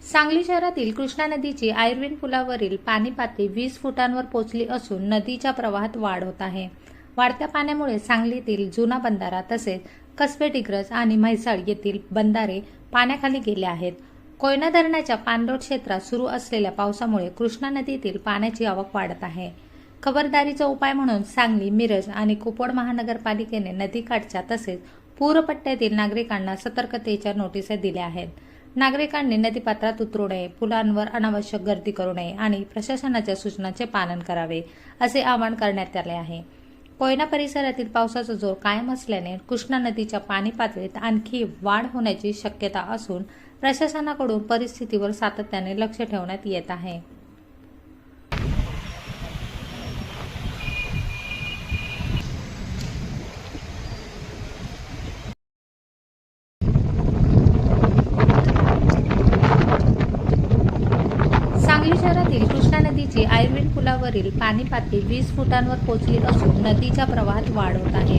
सांगली शहरातील कृष्णा नदीची आयर्विन पुलावरील पाणी पातळी 20 फुटांवर पोहोचली असून नदीच्या प्रवाहात वाढ होत आहे। वाढत्या पाण्यामुळे सांगलीतील जुना बंधारा तसेच कसबे, डिग्रज आणि म्हैसाळ येथील बंधारे पाण्याखाली गेले आहेत। कोयना धरणाच्या पाणलोट क्षेत्रात सुरू असलेल्या पावसामुळे कृष्णा नदीतील पाण्याची आवक वाढत आहे। खबरदारीचा उपाय म्हणून सांगली, मिरज आणि कुपवाड महानगरपालिकेने नदीकाठच्या तसेच पूरपट्ट्यातील नागरिकांना सतर्कतेच्या नोटिसा दिल्या आहेत। नागरिकांनी नदीपात्रात उतरू नये, पुलांवर अनावश्यक गर्दी करू नये आणि प्रशासनाच्या सूचनांचे पालन करावे, असे आवाहन करण्यात आले आहे। कोयना परिसरातील पावसाचा जोर कायम असल्याने कृष्णा नदीच्या पाणी पातळीत आणखी वाढ होण्याची शक्यता असून प्रशासनाकडून परिस्थितीवर सातत्याने लक्ष ठेवण्यात येत आहे। सांगली शहरातील कृष्णा नदीची आयर्विन पुलावरील पाणी पातळी 20 फुटांवर पोहोचली असून नदीच्या प्रवाहात वाढ होत आहे।